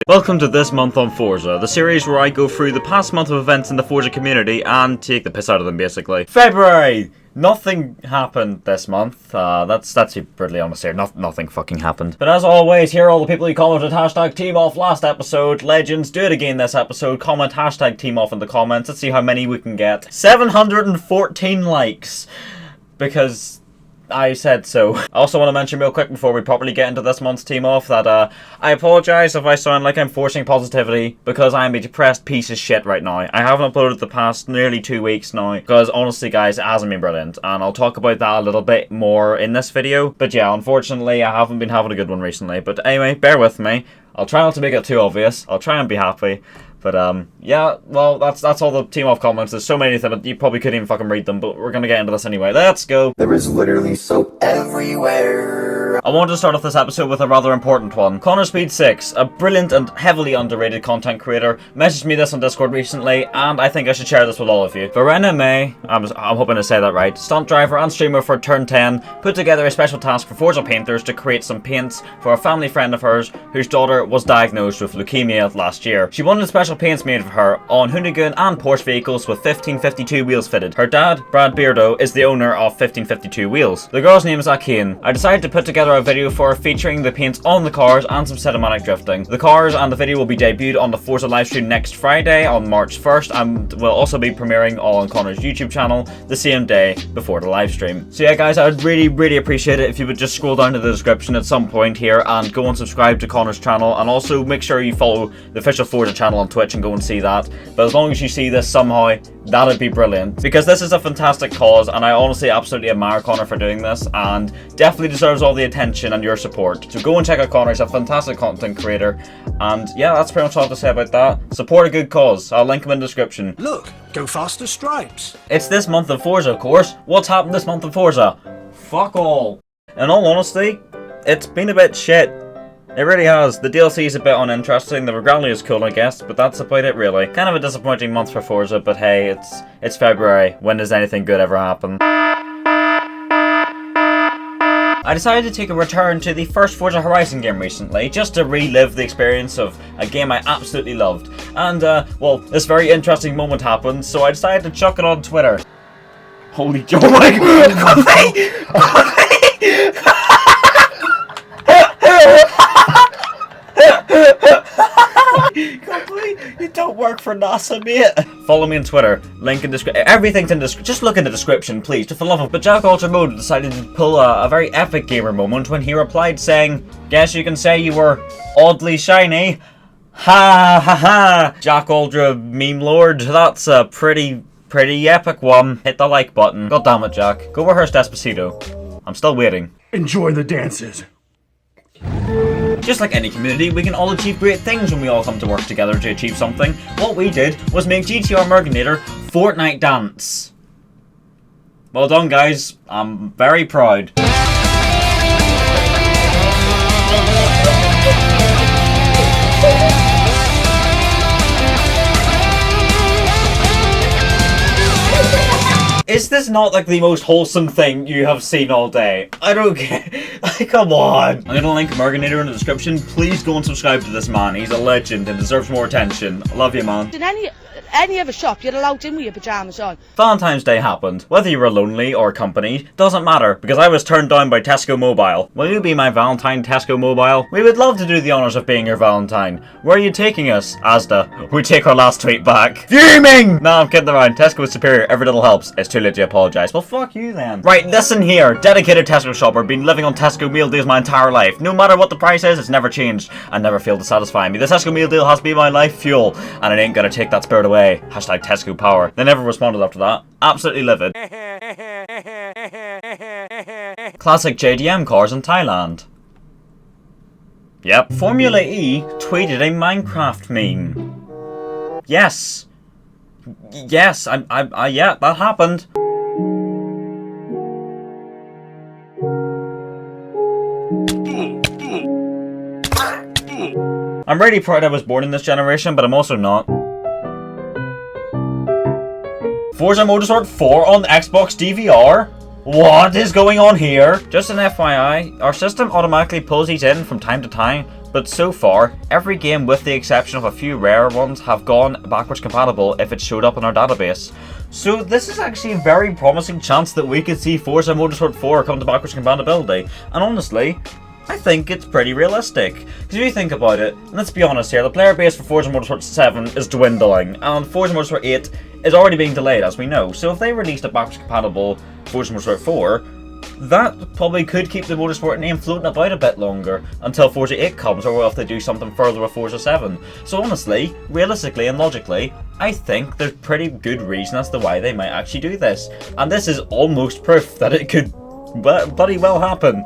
Welcome to This Month on Forza, the series where I go through the past month of events in the Forza community and take the piss out of them, basically. February! Nothing happened this month. That's brutally honest here. Nothing fucking happened. But as always, here are all the people who commented hashtag TMOF last episode. Legends, do it again this episode. Comment hashtag TMOF in the comments. Let's see how many we can get. 714 likes. Because I said so. I also want to mention real quick before we properly get into this month's team off that I apologise if I sound like I'm forcing positivity because I'm a depressed piece of shit right now. I haven't uploaded the past nearly 2 weeks now because honestly guys it hasn't been brilliant, and I'll talk about that a little bit more in this video. But yeah, unfortunately I haven't been having a good one recently. But anyway, bear with me. I'll try not to make it too obvious. I'll try and be happy. But yeah, well, that's all the team off comments. There's so many of them, you probably couldn't even fucking read them, but we're gonna get into this anyway. Let's go. There is literally soap everywhere. I wanted to start off this episode with a rather important one. ConnorSpeed6, a brilliant and heavily underrated content creator, messaged me this on Discord recently, and I think I should share this with all of you. Verena May, I'm hoping to say that right, stunt driver and streamer for Turn 10, put together a special task for Forza painters to create some paints for a family friend of hers whose daughter was diagnosed with leukemia last year. She wanted special paints made for her on Hoonigan and Porsche vehicles with 1552 wheels fitted. Her dad, Brad Beardo, is the owner of 1552 wheels. The girl's name is Akane. I decided to put together a video for her featuring the paints on the cars and some cinematic drifting. The cars and the video will be debuted on the Forza livestream next Friday on March 1st and will also be premiering on Connor's YouTube channel the same day before the livestream. So yeah guys, I would really appreciate it if you would just scroll down to the description at some point here and go and subscribe to Connor's channel, and also make sure you follow the official Forza channel on Twitch and go and see that. But as long as you see this somehow, that'd be brilliant, because this is a fantastic cause and I honestly absolutely admire Connor for doing this and definitely deserves all the attention and your support. So go and check out Connor. He's a fantastic content creator, and yeah, that's pretty much all I have to say about that. Support a good cause. I'll link him in the description. Look, go faster stripes. It's this month of Forza, of course. What's happened this month of Forza? Fuck all. In all honesty, it's been a bit shit. It really has. The DLC is a bit uninteresting. The Regalia is cool, I guess, but that's about it, really. Kind of a disappointing month for Forza, but hey, it's February. When does anything good ever happen? I decided to take a return to the first Forza Horizon game recently, just to relive the experience of a game I absolutely loved. And, well, this very interesting moment happened, so I decided to chuck it on Twitter. Holy Joe, oh my god! You don't work for NASA, mate. Follow me on Twitter. Link in description. Everything's in description. Just look in the description, please. Just for love of. But JackUltraMotive decided to pull a very epic gamer moment when he replied saying, "Guess you can say you were oddly shiny." Ha ha ha. JackUltraMemeLord. That's a pretty epic one. Hit the like button. God damn it, Jack. Go rehearse Despacito. I'm still waiting. Enjoy the dances. Just like any community, we can all achieve great things when we all come to work together to achieve something. What we did was make GTR Merginator Fortnite dance. Well done guys, I'm very proud. Is this not like the most wholesome thing you have seen all day? I don't get like, come on. I'm gonna link Merginator in the description. Please go and subscribe to this man. He's a legend and deserves more attention. I love you, man. In any other shop, you're allowed in with your pyjamas on. Valentine's Day happened. Whether you were lonely or accompanied, doesn't matter, because I was turned down by Tesco Mobile. Will you be my Valentine, Tesco Mobile? We would love to do the honours of being your Valentine. Where are you taking us? Asda. We take our last tweet back. Fuming! Nah, I'm kidding around. Tesco is superior. Every little helps. It's too late to apologise. Well, fuck you then. Right, listen here. Dedicated Tesco shopper. Been living on Tesco meal deals my entire life. No matter what the price is, it's never changed. I never failed to satisfy me. The Tesco meal deal has been my life fuel, and it ain't gonna take that spirit away. Hashtag Tesco power. They never responded after that. Absolutely livid. Classic JDM cars in Thailand. Yep. Formula E tweeted a Minecraft meme. Yes. Yes, yeah, that happened. I'm really proud I was born in this generation, but I'm also not. Forza Motorsport 4 on Xbox DVR? What is going on here? Just an FYI, our system automatically pulls these in from time to time, but so far, every game with the exception of a few rare ones have gone backwards compatible if it showed up in our database. So this is actually a very promising chance that we could see Forza Motorsport 4 come to backwards compatibility, and honestly, I think it's pretty realistic. Because if you think about it, and let's be honest here, the player base for Forza Motorsport 7 is dwindling, and Forza Motorsport 8 is already being delayed, as we know. So if they released a backwards compatible Forza Motorsport 4, that probably could keep the Motorsport name floating about a bit longer until Forza 8 comes, or if they do something further with Forza 7. So honestly, realistically and logically, I think there's pretty good reason as to why they might actually do this. And this is almost proof that it could bloody well happen.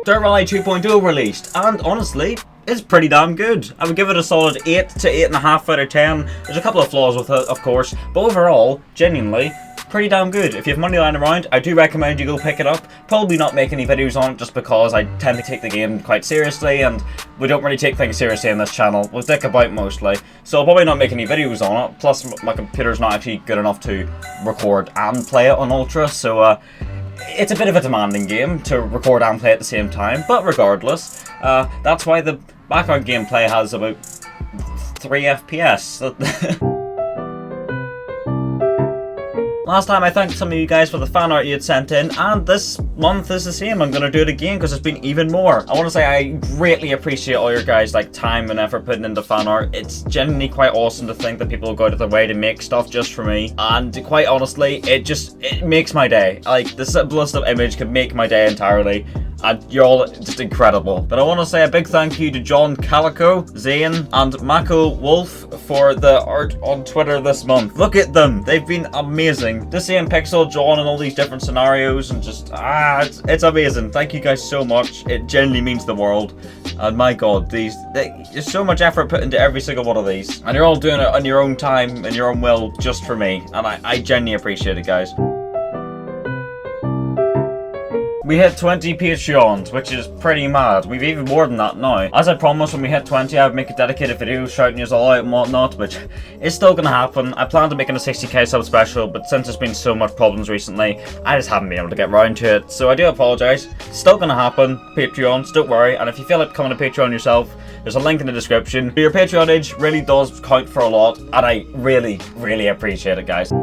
Dirt Rally 2.0 released, and honestly, it's pretty damn good. I would give it a solid 8 to 8.5 out of 10. There's a couple of flaws with it, of course, but overall, genuinely, pretty damn good. If you have money lying around, I do recommend you go pick it up. Probably not make any videos on it just because I tend to take the game quite seriously, and we don't really take things seriously on this channel. We'll dick about mostly, so I'll probably not make any videos on it. Plus, my computer's not actually good enough to record and play it on Ultra, so it's a bit of a demanding game to record and play at the same time, but regardless, that's why the background gameplay has about 3 FPS. Last time I thanked some of you guys for the fan art you had sent in, and this month is the same. I'm going to do it again because it's been even more. I want to say I greatly appreciate all your guys' time and effort putting into fan art. It's genuinely quite awesome to think that people go out of their way to make stuff just for me, and quite honestly, it makes my day. The simplest of image could make my day entirely. And you're all just incredible. But I want to say a big thank you to John Calico, Zane, and Mako Wolf for the art on Twitter this month. Look at them, they've been amazing. Just seeing Pixel, John, and all these different scenarios, and just, it's amazing. Thank you guys so much. It genuinely means the world. And my god, there's so much effort put into every single one of these. And you're all doing it on your own time and your own will, just for me. And I genuinely appreciate it, guys. We hit 20 Patreons, which is pretty mad. We've even more than that now. As I promised, when we hit 20, I would make a dedicated video shouting you all out and whatnot, which is still gonna happen. I planned on making a 60k sub special, but since there's been so much problems recently, I just haven't been able to get around to it. So I do apologise. Still gonna happen. Patreons, don't worry. And if you feel like becoming a Patreon yourself, there's a link in the description. Your Patreonage really does count for a lot, and I really, really appreciate it, guys.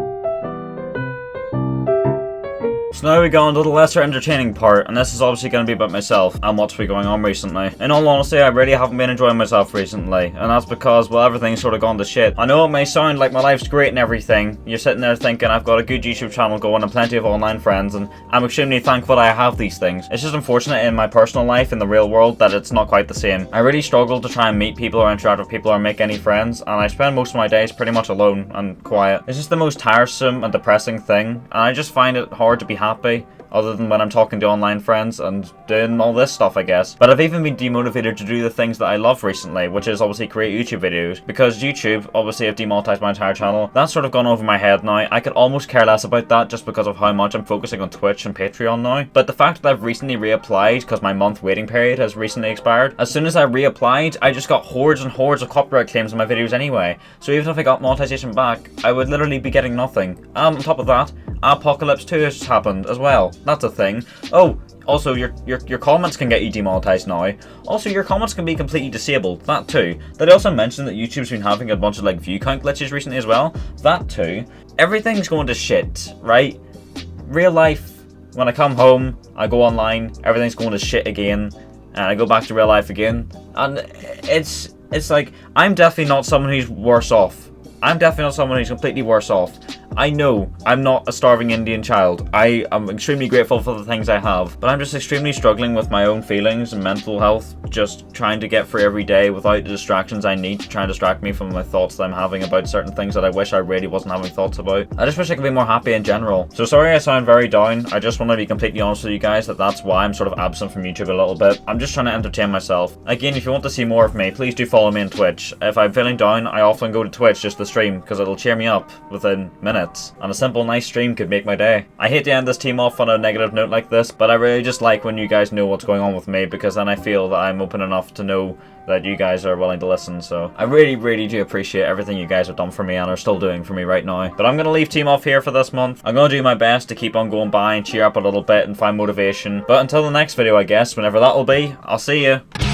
So now we go on to the lesser entertaining part, and this is obviously going to be about myself and what's been going on recently. In all honesty, I really haven't been enjoying myself recently, and that's because, well, everything's sort of gone to shit. I know it may sound like my life's great and everything. You're sitting there thinking I've got a good YouTube channel going and plenty of online friends, and I'm extremely thankful that I have these things. It's just unfortunate in my personal life, in the real world, that it's not quite the same. I really struggle to try and meet people or interact with people or make any friends, and I spend most of my days pretty much alone and quiet. It's just the most tiresome and depressing thing, and I just find it hard to be happy, other than when I'm talking to online friends and doing all this stuff, I guess. But I've even been demotivated to do the things that I love recently, which is obviously create YouTube videos, because YouTube, obviously, have demonetized my entire channel. That's sort of gone over my head now. I could almost care less about that just because of how much I'm focusing on Twitch and Patreon now. But the fact that I've recently reapplied, because my month waiting period has recently expired, as soon as I reapplied, I just got hordes and hordes of copyright claims on my videos anyway. So even if I got monetization back, I would literally be getting nothing. And on top of that, Apocalypse 2 has happened as well. That's a thing. Oh, also your comments can get you demonetized now. Also, your comments can be completely disabled. That too. They also mentioned that YouTube's been having a bunch of view count glitches recently as well. That too. Everything's going to shit, right? Real life, when I come home, I go online, everything's going to shit again, and I go back to real life again. And it's like, I'm definitely not someone who's worse off. I'm definitely not someone who's completely worse off. I know I'm not a starving Indian child. I am extremely grateful for the things I have, but I'm just extremely struggling with my own feelings and mental health, just trying to get through every day without the distractions I need to try and distract me from my thoughts that I'm having about certain things that I wish I really wasn't having thoughts about. I just wish I could be more happy in general. So sorry I sound very down. I just want to be completely honest with you guys that that's why I'm sort of absent from YouTube a little bit. I'm just trying to entertain myself. Again, if you want to see more of me, please do follow me on Twitch. If I'm feeling down, I often go to Twitch just to stream because it'll cheer me up within minutes. minutes, and a simple nice stream could make my day. I hate to end this team off on a negative note like this, but I really just like when you guys know what's going on with me, because then I feel that I'm open enough to know that you guys are willing to listen. So I really do appreciate everything you guys have done for me and are still doing for me right now. But I'm going to leave team off here for this month. I'm going to do my best to keep on going by and cheer up a little bit and find motivation. But until the next video, I guess, whenever that will be, I'll see you.